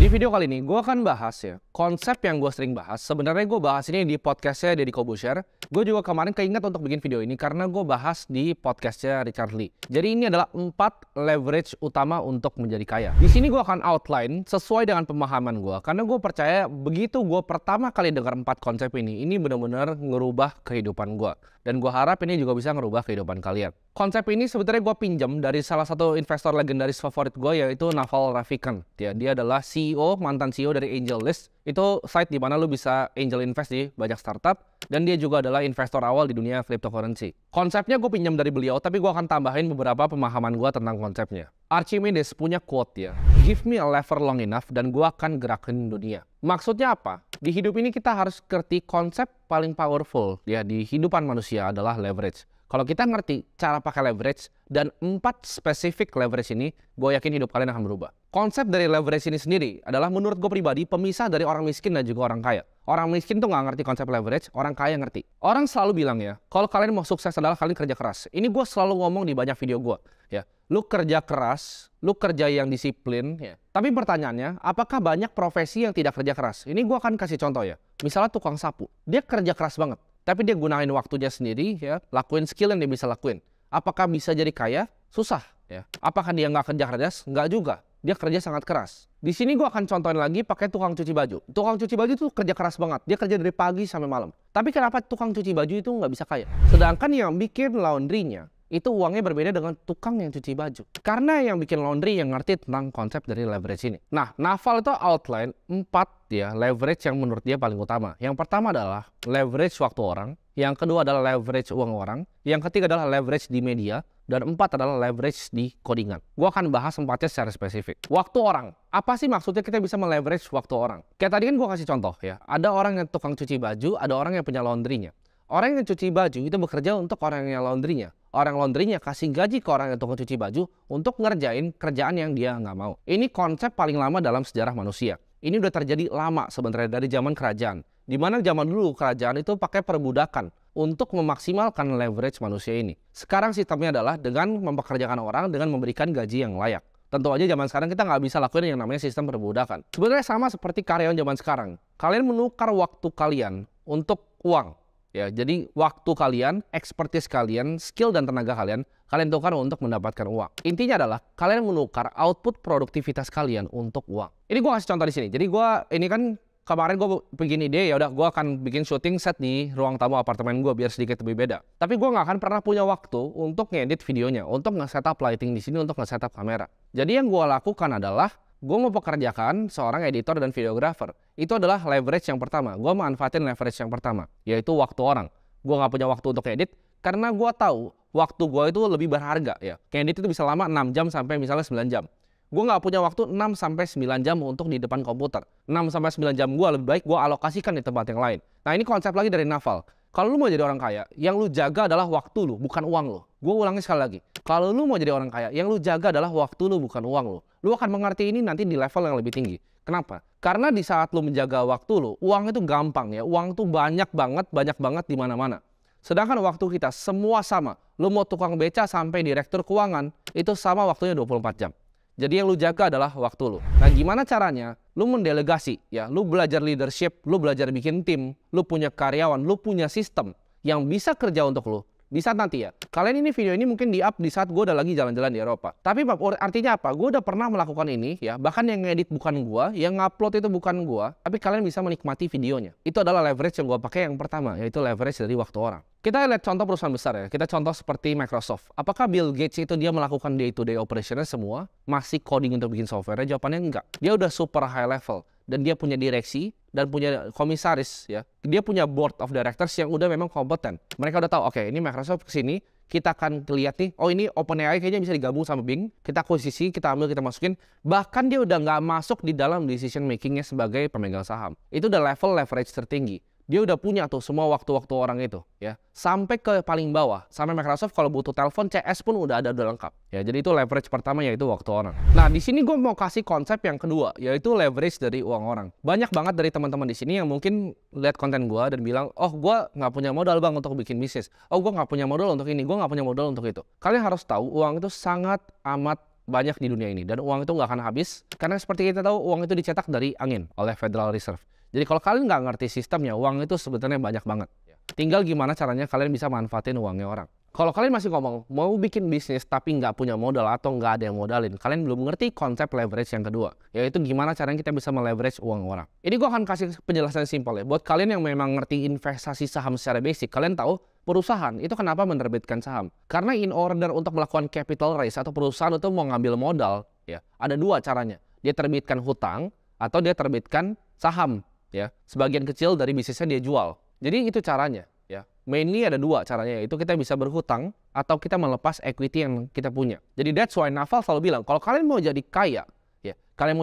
Di video kali ini, gue akan bahas ya, konsep yang gue sering bahas. Sebenarnya gue bahas ini di podcastnya Deddy Corbuzier. Gue juga kemarin keinget untuk bikin video ini karena gue bahas di podcastnya Richard Lee. Jadi ini adalah 4 leverage utama untuk menjadi kaya. Di sini gue akan outline sesuai dengan pemahaman gue. Karena gue percaya begitu gue pertama kali dengar 4 konsep ini benar-benar ngerubah kehidupan gue. Dan gue harap ini juga bisa ngerubah kehidupan kalian. Konsep ini sebetulnya gue pinjam dari salah satu investor legendaris favorit gue, yaitu Naval Ravikant. Dia adalah mantan CEO dari AngelList. Itu site di mana lu bisa angel invest di banyak startup. Dan dia juga adalah investor awal di dunia cryptocurrency. Konsepnya gue pinjam dari beliau, tapi gue akan tambahin beberapa pemahaman gue tentang konsepnya. Archimedes punya quote ya, "Give me a lever long enough dan gue akan gerakin dunia." Maksudnya apa? Di hidup ini kita harus ngerti konsep paling powerful ya di hidupan manusia adalah leverage. Kalau kita ngerti cara pakai leverage dan 4 spesifik leverage ini, gue yakin hidup kalian akan berubah. Konsep dari leverage ini sendiri adalah menurut gue pribadi pemisah dari orang miskin dan juga orang kaya. Orang miskin tuh nggak ngerti konsep leverage, orang kaya ngerti. Orang selalu bilang ya, kalau kalian mau sukses adalah kalian kerja keras. Ini gue selalu ngomong di banyak video gue. Ya, lu kerja keras, lu kerja yang disiplin. Ya. Tapi pertanyaannya, apakah banyak profesi yang tidak kerja keras? Ini gue akan kasih contoh ya. Misalnya tukang sapu, dia kerja keras banget. Tapi dia gunain waktunya sendiri, ya, lakuin skill yang dia bisa lakuin. Apakah bisa jadi kaya? Susah. Ya. Apakah dia nggak kerja keras? Nggak juga. Dia kerja sangat keras. Di sini gue akan contohin lagi pakai tukang cuci baju. Tukang cuci baju itu kerja keras banget. Dia kerja dari pagi sampai malam. Tapi kenapa tukang cuci baju itu nggak bisa kaya? Sedangkan yang bikin laundry-nya, itu uangnya berbeda dengan tukang yang cuci baju. Karena yang bikin laundry yang ngerti tentang konsep dari leverage ini. Nah, Naval itu outline 4 ya leverage yang menurut dia paling utama. Yang pertama adalah leverage waktu orang. Yang kedua adalah leverage uang orang. Yang ketiga adalah leverage di media. Dan 4 adalah leverage di codingan. Gue akan bahas 4-nya secara spesifik. Waktu orang. Apa sih maksudnya kita bisa meleverage waktu orang? Kayak tadi kan gue kasih contoh ya. Ada orang yang tukang cuci baju, ada orang yang punya laundry-nya. Orang yang cuci baju itu bekerja untuk orang yang laundry-nya. Orang laundry-nya kasih gaji ke orang yang tukang cuci baju untuk ngerjain kerjaan yang dia nggak mau. Ini konsep paling lama dalam sejarah manusia. Ini udah terjadi lama sebenarnya dari zaman kerajaan. Di mana zaman dulu kerajaan itu pakai perbudakan untuk memaksimalkan leverage manusia ini. Sekarang sistemnya adalah dengan mempekerjakan orang dengan memberikan gaji yang layak. Tentu aja zaman sekarang kita nggak bisa lakuin yang namanya sistem perbudakan. Sebenarnya sama seperti karyawan zaman sekarang. Kalian menukar waktu kalian untuk uang. Ya, jadi waktu kalian, expertise kalian, skill dan tenaga kalian tukar untuk mendapatkan uang. Intinya adalah kalian menukar output produktivitas kalian untuk uang. Ini gue kasih contoh di sini. Jadi ini kan kemarin gue bikin ide, ya udah gue akan bikin syuting set di ruang tamu apartemen gue biar sedikit lebih beda. Tapi gue nggak akan pernah punya waktu untuk ngedit videonya, untuk nge-setup lighting di sini, untuk nge-setup kamera. Jadi yang gue lakukan adalah gue mau pekerjakan seorang editor dan videographer. Itu adalah leverage yang pertama. Gue manfaatin leverage yang pertama, yaitu waktu orang. Gue nggak punya waktu untuk edit karena gue tahu waktu gue itu lebih berharga. Ya, edit itu bisa lama 6 jam sampai misalnya 9 jam. Gue nggak punya waktu 6 sampai 9 jam untuk di depan komputer. 6 sampai 9 jam gue lebih baik gue alokasikan di tempat yang lain. Nah, ini konsep lagi dari Naval. Kalau lu mau jadi orang kaya, yang lu jaga adalah waktu lu, bukan uang lu. Gue ulangi sekali lagi. Kalau lu mau jadi orang kaya, yang lu jaga adalah waktu lu, bukan uang lu. Lu akan mengerti ini nanti di level yang lebih tinggi. Kenapa? Karena di saat lu menjaga waktu lu, uang itu gampang ya. Uang tuh banyak banget di mana-mana. Sedangkan waktu kita semua sama. Lu mau tukang beca sampai direktur keuangan, itu sama waktunya 24 jam. Jadi yang lu jaga adalah waktu lu. Nah, gimana caranya? Lu mendelegasi, ya. Lu belajar leadership, lu belajar bikin tim, lu punya karyawan, lu punya sistem yang bisa kerja untuk lu. Di saat nanti ya. Kalian ini video ini mungkin di-up di saat gue udah lagi jalan-jalan di Eropa. Tapi artinya apa? Gue udah pernah melakukan ini ya. Bahkan yang ngedit bukan gue, yang ngupload itu bukan gue. Tapi kalian bisa menikmati videonya. Itu adalah leverage yang gue pakai yang pertama, yaitu leverage dari waktu orang. Kita lihat contoh perusahaan besar ya. Kita contoh seperti Microsoft. Apakah Bill Gates itu dia melakukan day-to-day operationnya semua? Masih coding untuk bikin software? Jawabannya enggak. Dia udah super high level. Dan dia punya direksi dan punya komisaris ya. Dia punya board of directors yang udah memang kompeten. Mereka udah tahu, oke, ini Microsoft kesini, kita akan lihat nih, oh ini OpenAI kayaknya bisa digabung sama Bing. Kita akuisisi, kita ambil, kita masukin. Bahkan dia udah nggak masuk di dalam decision makingnya sebagai pemegang saham. Itu udah level leverage tertinggi. Dia udah punya tuh semua waktu-waktu orang itu ya. Sampai ke paling bawah. Sampai Microsoft kalau butuh telepon CS pun udah lengkap. Ya, jadi itu leverage pertama yaitu waktu orang. Nah, di sini gue mau kasih konsep yang kedua yaitu leverage dari uang orang. Banyak banget dari teman-teman di sini yang mungkin lihat konten gue dan bilang, "Oh, gue nggak punya modal bang untuk bikin bisnis. Oh, gue nggak punya modal untuk ini, gue nggak punya modal untuk itu." Kalian harus tahu uang itu sangat amat banyak di dunia ini. Dan uang itu nggak akan habis. Karena seperti kita tahu, uang itu dicetak dari angin oleh Federal Reserve. Jadi kalau kalian nggak ngerti sistemnya, uang itu sebetulnya banyak banget. Tinggal gimana caranya kalian bisa manfaatin uangnya orang. Kalau kalian masih ngomong, mau bikin bisnis tapi nggak punya modal atau nggak ada yang modalin, kalian belum ngerti konsep leverage yang kedua, yaitu gimana caranya kita bisa meleverage uang orang. Ini gue akan kasih penjelasan simpel ya. Buat kalian yang memang ngerti investasi saham secara basic, kalian tahu perusahaan itu kenapa menerbitkan saham. Karena in order untuk melakukan capital raise atau perusahaan itu mau ngambil modal, ya ada dua caranya. Dia terbitkan hutang atau dia terbitkan saham. Ya, sebagian kecil dari bisnisnya dia jual. Jadi itu caranya. Ya, mainly ada dua caranya, yaitu kita bisa berhutang atau kita melepas equity yang kita punya. Jadi that's why Naval selalu bilang, kalau kalian mau jadi kaya, ya, kalian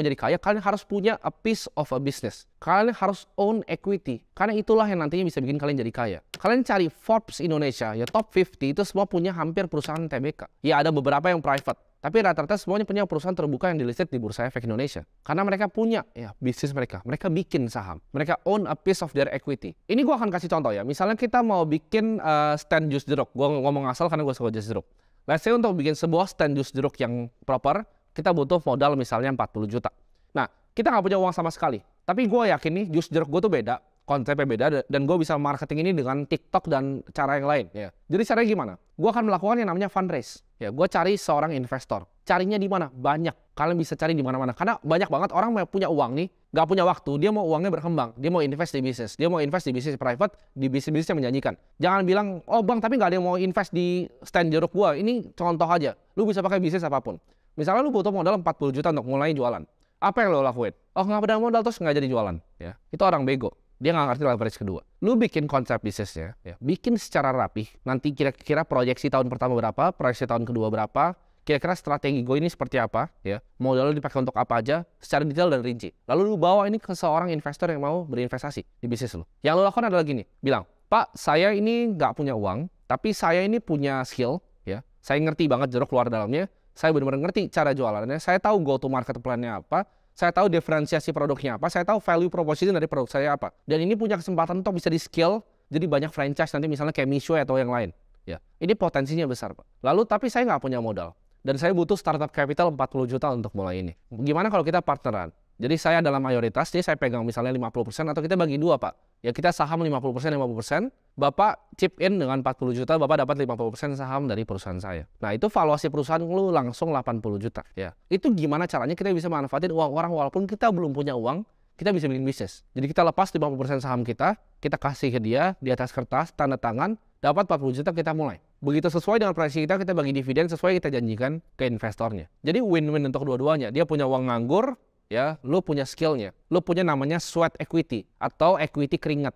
harus punya a piece of a business. Kalian harus own equity, karena itulah yang nantinya bisa bikin kalian jadi kaya. Kalian cari Forbes Indonesia, ya top 50 itu semua punya hampir perusahaan TBK. Ya ada beberapa yang private, tapi rata-rata semuanya punya perusahaan terbuka yang dilisted di Bursa Efek Indonesia. Karena mereka punya ya bisnis mereka bikin saham. Mereka own a piece of their equity. Ini gue akan kasih contoh ya. Misalnya kita mau bikin stand jus jeruk. Gue ngomong asal karena gue suka jus jeruk. Let's say untuk bikin sebuah stand jus jeruk yang proper, kita butuh modal misalnya 40 juta. Nah, kita nggak punya uang sama sekali. Tapi gue yakin nih jus jeruk gue tuh beda. Konsepnya beda dan gue bisa marketing ini dengan TikTok dan cara yang lain. Ya. Jadi caranya gimana? Gue akan melakukan yang namanya fundraise. Ya, gue cari seorang investor. Carinya di mana? Banyak. Kalian bisa cari di mana-mana. Karena banyak banget orang yang punya uang nih, nggak punya waktu. Dia mau uangnya berkembang. Dia mau invest di bisnis. Dia mau invest di bisnis private, di bisnis-bisnis yang menjanjikan. Jangan bilang, oh bang, tapi nggak ada yang mau invest di stand jeruk gue. Ini contoh aja. Lu bisa pakai bisnis apapun. Misalnya lu butuh modal 40 juta untuk mulai jualan. Apa yang lo lakuin? Oh nggak ada modal terus nggak jadi jualan. Ya, itu orang bego. Dia nggak ngerti leverage kedua. Lu bikin konsep bisnisnya, ya, bikin secara rapih. Nanti kira-kira proyeksi tahun pertama berapa, proyeksi tahun kedua berapa, kira-kira strategi gue ini seperti apa, ya, modal lu dipakai untuk apa aja, secara detail dan rinci. Lalu lu bawa ini ke seorang investor yang mau berinvestasi di bisnis lu. Yang lu lakukan adalah gini, bilang, Pak, saya ini nggak punya uang, tapi saya ini punya skill, ya, saya ngerti banget jeruk keluar dalamnya, saya benar-benar ngerti cara jualannya, saya tahu go to market plan-nya apa, saya tahu diferensiasi produknya apa, saya tahu value proposition dari produk saya apa. Dan ini punya kesempatan untuk bisa di-scale jadi banyak franchise nanti misalnya kayak Mishwe atau yang lain. Ya, ini potensinya besar, Pak. Lalu tapi saya nggak punya modal. Dan saya butuh startup capital 40 juta untuk mulai ini. Gimana kalau kita partneran? Jadi saya dalam mayoritas, jadi saya pegang misalnya 50% atau kita bagi dua, Pak. Ya kita saham 50%, 50%. Bapak chip in dengan 40 juta, Bapak dapat 50% saham dari perusahaan saya. Nah itu valuasi perusahaan lu langsung 80 juta. Ya. Itu gimana caranya kita bisa manfaatin uang orang walaupun kita belum punya uang, kita bisa bikin bisnis. Jadi kita lepas 50% saham kita kasih ke dia di atas kertas, tanda tangan, dapat 40 juta kita mulai. Begitu sesuai dengan proyeksi kita bagi dividen sesuai kita janjikan ke investornya. Jadi win-win untuk dua-duanya. Dia punya uang nganggur, ya, lu punya skillnya, lu punya namanya sweat equity atau equity keringat.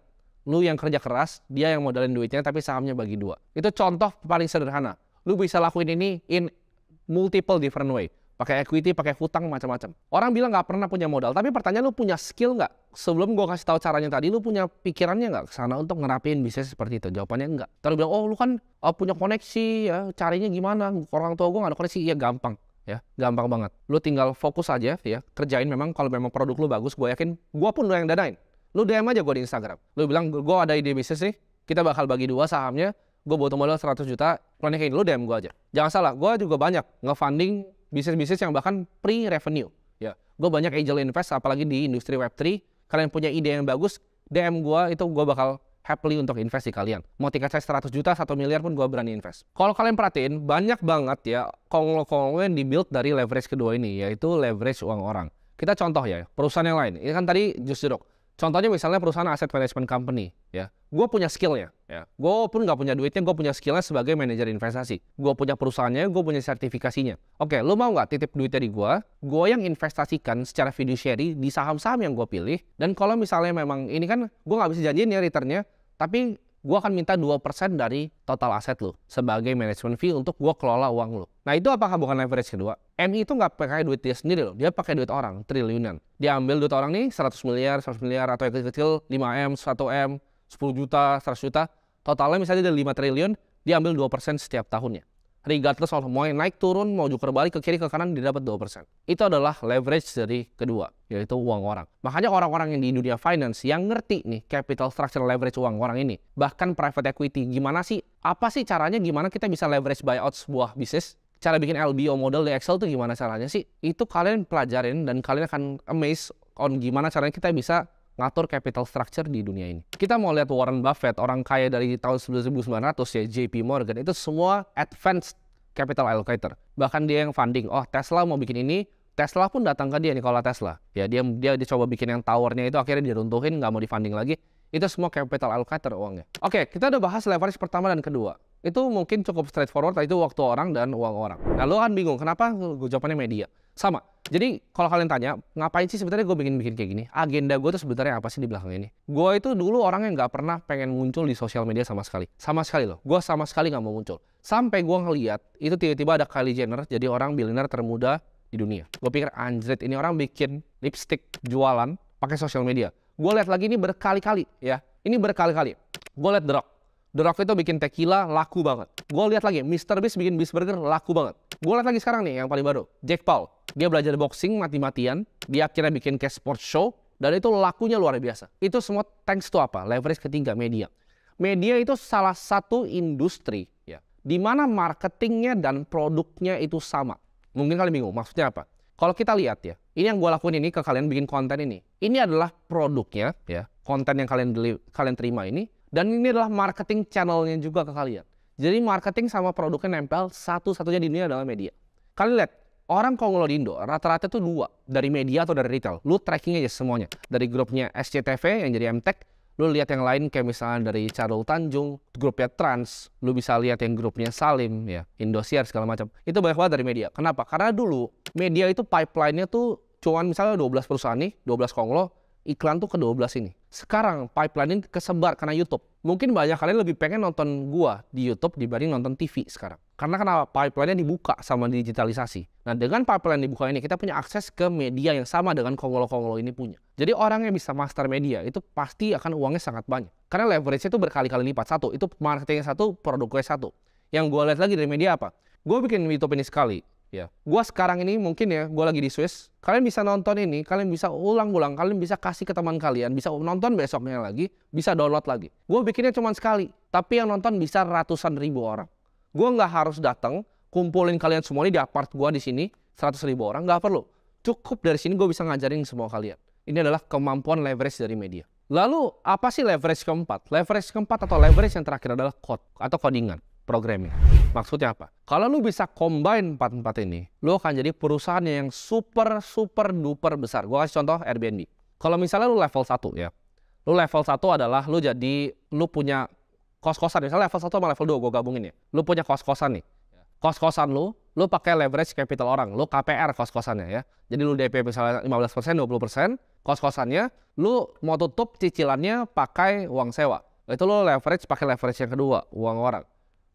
Lu yang kerja keras, dia yang modalin duitnya tapi sahamnya bagi dua. Itu contoh paling sederhana. Lu bisa lakuin ini in multiple different way. Pakai equity, pakai hutang, macam-macam. Orang bilang nggak pernah punya modal, tapi pertanyaan lu punya skill nggak? Sebelum gua kasih tahu caranya tadi, lu punya pikirannya nggak ke sana untuk ngerapin bisnis seperti itu? Jawabannya enggak. Terus bilang, oh lu kan punya koneksi, ya carinya gimana? Orang tua gua nggak ada koneksi, iya gampang. Ya, gampang banget. Lu tinggal fokus aja ya, kerjain memang kalau memang produk lu bagus, gue yakin gua pun lu yang danain. Lu DM aja gue di Instagram. Lu bilang gue ada ide bisnis nih, kita bakal bagi dua sahamnya, gue butuh modal 100 juta, plannya kayak ini, lu DM gue aja. Jangan salah, gue juga banyak nge-funding bisnis-bisnis yang bahkan pre-revenue. Ya, gue banyak angel invest, apalagi di industri Web3. Kalian punya ide yang bagus, DM gue, itu gue bakal happily untuk invest di kalian. Mau tiket saya 100 juta, 1 miliar pun gue berani invest. Kalau kalian perhatiin, banyak banget ya konglo-konglo yang dibuild dari leverage kedua ini, yaitu leverage uang orang. Kita contoh ya, perusahaan yang lain. Ini kan tadi jus jeruk. Contohnya misalnya perusahaan asset management company, ya. Gue punya skillnya, ya. Gue pun nggak punya duitnya, gue punya skillnya sebagai manajer investasi. Gue punya perusahaannya, gue punya sertifikasinya. Oke, lu mau nggak titip duitnya di gue? Gue yang investasikan secara fiduciary di saham-saham yang gue pilih. Dan kalau misalnya memang ini kan, gue nggak bisa janjiin ya returnnya, tapi gue akan minta 2% dari total aset lu sebagai management fee untuk gue kelola uang lu. Nah itu apakah bukan leverage kedua? MI itu nggak pakai duit dia sendiri loh, dia pakai duit orang, triliunan. Dia ambil duit orang nih 100 miliar, atau yang kecil-kecil 5M, 1M, 10 juta, 100 juta. Totalnya misalnya dari 5 triliun, dia ambil 2% setiap tahunnya. Regardless of mau naik turun, mau juker balik ke kiri ke kanan, dia dapat 2%. Itu adalah leverage dari kedua, yaitu uang orang. Makanya orang-orang yang di dunia finance yang ngerti nih capital structure leverage uang orang ini, bahkan private equity, gimana sih, apa sih caranya gimana kita bisa leverage buyout sebuah bisnis? cara bikin LBO model di Excel tuh gimana caranya sih? Itu kalian pelajarin dan kalian akan amazed on gimana caranya kita bisa ngatur capital structure di dunia ini. Kita mau lihat Warren Buffett, orang kaya dari tahun 1900 ya, JP Morgan, itu semua advanced capital allocator. Bahkan dia yang funding. Oh, Tesla mau bikin ini, Tesla pun datang ke dia, Nikola Tesla. Ya, dia coba bikin yang towernya itu, akhirnya diruntuhin, nggak mau di-funding lagi. Itu semua capital allocator uangnya. Oke, kita udah bahas leverage pertama dan kedua. Itu mungkin cukup straightforward, itu waktu orang dan uang orang. Nah, lo kan bingung, kenapa gue jawabannya media? Sama. Jadi, kalau kalian tanya, ngapain sih sebenarnya gue bikin kayak gini? Agenda gue tuh sebenarnya apa sih di belakang ini? Gue itu dulu orang yang nggak pernah pengen muncul di sosial media sama sekali. Sama sekali loh. Gue sama sekali nggak mau muncul. Sampai gue ngeliat, itu tiba-tiba ada Kylie Jenner, jadi orang billionaire termuda di dunia. Gue pikir, anjrit, ini orang bikin lipstick jualan pakai sosial media. Gue lihat lagi ini berkali-kali, ya. Ini berkali-kali. Gue lihat The Rock. The Rock itu bikin tequila laku banget. Gue lihat lagi, Mr. Beast bikin Beast Burger laku banget. Gue lihat lagi sekarang nih yang paling baru, Jake Paul. Dia belajar boxing mati-matian, dia akhirnya bikin kayak sports show, dan itu lakunya luar biasa. Itu semua thanks to apa? Leverage ketiga, media. Media itu salah satu industri ya, di mana marketingnya dan produknya itu sama. Mungkin kalian bingung, maksudnya apa? Kalau kita lihat ya, ini yang gue lakuin ini ke kalian bikin konten ini. Ini adalah produknya ya, konten yang kalian terima ini. Dan ini adalah marketing channelnya juga ke kalian. Jadi marketing sama produknya nempel, satu-satunya di dunia adalah media. Kalian lihat, orang Konglo di Indo rata-rata tuh 2, dari media atau dari retail. Lu tracking aja semuanya. Dari grupnya SCTV yang jadi MTech, lu lihat yang lain kayak misalnya dari Charul Tanjung, grupnya Trans, lu bisa lihat yang grupnya Salim, ya, Indosiar segala macam. Itu banyak banget dari media. Kenapa? Karena dulu media itu pipeline-nya tuh cuman misalnya 12 perusahaan nih, 12 Konglo, iklan tuh ke 12 ini. Sekarang pipeline ini kesebar karena YouTube. Mungkin banyak kalian lebih pengen nonton gua di YouTube dibanding nonton TV sekarang. Karena kenapa? Pipeline-nya dibuka sama digitalisasi. Nah, dengan pipeline dibuka ini, kita punya akses ke media yang sama dengan Konglo-Konglo ini punya. Jadi orang yang bisa master media, itu pasti akan uangnya sangat banyak. Karena leverage-nya itu berkali-kali lipat. Satu, itu marketingnya satu, produknya satu. Yang gua lihat lagi dari media apa? Gua bikin YouTube ini sekali. Ya, gua sekarang ini mungkin ya, gua lagi di Swiss. Kalian bisa nonton ini, kalian bisa ulang-ulang, kalian bisa kasih ke teman kalian, bisa nonton besoknya lagi, bisa download lagi. Gua bikinnya cuma sekali, tapi yang nonton bisa ratusan ribu orang. Gua nggak harus datang, kumpulin kalian semua ini di apart gua di sini, 100.000 orang, nggak perlu. Cukup dari sini gua bisa ngajarin semua kalian. Ini adalah kemampuan leverage dari media. Lalu, apa sih leverage keempat? Leverage keempat atau leverage yang terakhir adalah code atau codingan. Programming. Maksudnya apa? Kalau lu bisa combine 4-4 ini, lu akan jadi perusahaan yang super duper besar. Gua kasih contoh Airbnb. Kalau misalnya lu level 1 ya. Lu level 1 adalah lu punya kos-kosan. Misalnya level 1 sama level 2 gua gabungin ya. Lu punya kos-kosan nih. Kos-kosan lu pakai leverage capital orang. Lu KPR kos-kosannya ya. Jadi lu DP misalnya 15%, 20%, kos-kosannya lu mau tutup cicilannya pakai uang sewa. Itu lu leverage pakai leverage yang kedua, uang orang.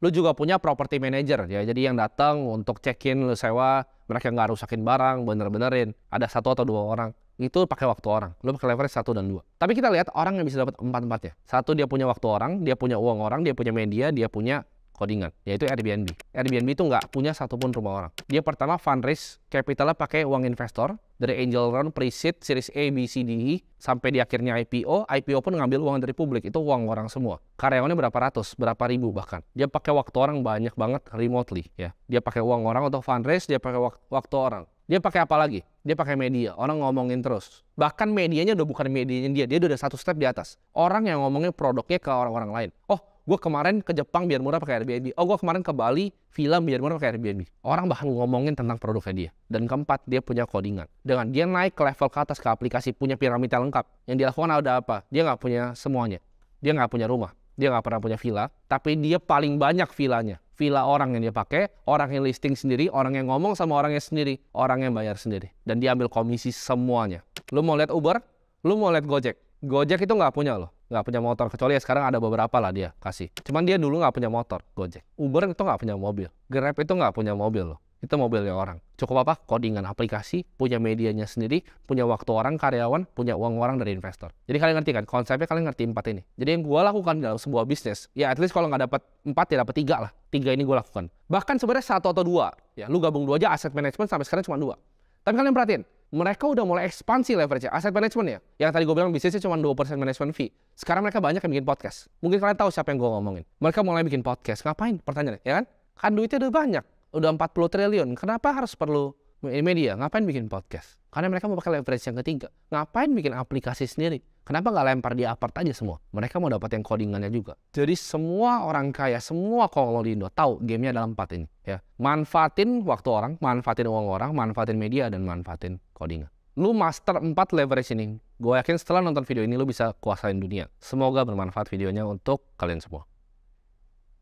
Lu juga punya property manager ya, jadi yang datang untuk check-in, lu sewa, mereka nggak rusakin barang, bener-benerin. Ada 1 atau 2 orang, itu pakai waktu orang. Lu pakai leverage 1 dan 2. Tapi kita lihat orang yang bisa dapat 4-4 ya. 1, dia punya waktu orang, dia punya uang orang, dia punya media, dia punya codingan, yaitu Airbnb. Airbnb itu nggak punya satupun rumah orang. Dia pertama fundraise capitalnya pakai uang investor, dari angel round, pre-seed, series A, B, C, D, E, sampai di akhirnya IPO. IPO pun ngambil uang dari publik, itu uang orang semua. Karyawannya berapa ratus, berapa ribu bahkan. Dia pakai waktu orang banyak banget remotely ya. Dia pakai uang orang untuk fundraise, dia pakai waktu orang. Dia pakai apa lagi? Dia pakai media. Orang ngomongin terus. Bahkan medianya udah bukan medianya dia udah 1 step di atas. Orang yang ngomongin produknya ke orang-orang lain. Oh, gue kemarin ke Jepang biar murah pakai Airbnb. Oh, gue kemarin ke Bali film biar murah pakai Airbnb. Orang bahkan ngomongin tentang produknya dia. Dan keempat, dia punya codingan. Dengan dia naik ke level ke atas ke aplikasi, punya piramida lengkap. Yang dilakukan ada apa? Dia nggak punya semuanya. Dia nggak punya rumah. Dia nggak pernah punya villa. Tapi dia paling banyak villanya. Villa orang yang dia pakai, orang yang listing sendiri, orang yang ngomong sama orangnya sendiri, orang yang bayar sendiri. Dan dia ambil komisi semuanya. Lu mau lihat Uber? Lu mau lihat Gojek? Gojek itu nggak punya loh. Nggak punya motor, kecuali ya sekarang ada beberapa lah dia kasih. Cuman dia dulu nggak punya motor, Gojek. Uber itu nggak punya mobil. Grab itu nggak punya mobil loh. Itu mobilnya orang. Cukup apa? Codingan aplikasi, punya medianya sendiri, punya waktu orang, karyawan, punya uang orang dari investor. Jadi kalian ngerti kan? Konsepnya kalian ngerti 4 ini. Jadi yang gue lakukan dalam sebuah bisnis, ya at least kalau nggak dapat 4 ya dapat 3 lah. 3 ini gue lakukan. Bahkan sebenarnya 1 atau 2. Ya, lu gabung 2 aja, aset management sampai sekarang cuma 2. Tapi kalian perhatiin, mereka udah mulai ekspansi leverage aset management ya. Yang tadi gue bilang bisnisnya cuma 2% management fee. Sekarang mereka banyak yang bikin podcast. Mungkin kalian tahu siapa yang gue ngomongin. Mereka mulai bikin podcast. Ngapain? Pertanyaannya, ya kan? Kan duitnya udah banyak. udah 40 triliun. Kenapa harus perlu media? Ngapain bikin podcast? Karena mereka mau pakai leverage yang ketiga. Ngapain bikin aplikasi sendiri? Kenapa nggak lempar di apart aja semua? Mereka mau dapat yang codingannya juga. Jadi semua orang kaya, semua konglo di Indo tahu gamenya ada 4 ini. Ya. Manfaatin waktu orang, manfaatin uang orang, manfaatin media, dan manfaatin codingan. Lu master 4 leverage ini. Gue yakin setelah nonton video ini lu bisa kuasain dunia. Semoga bermanfaat videonya untuk kalian semua.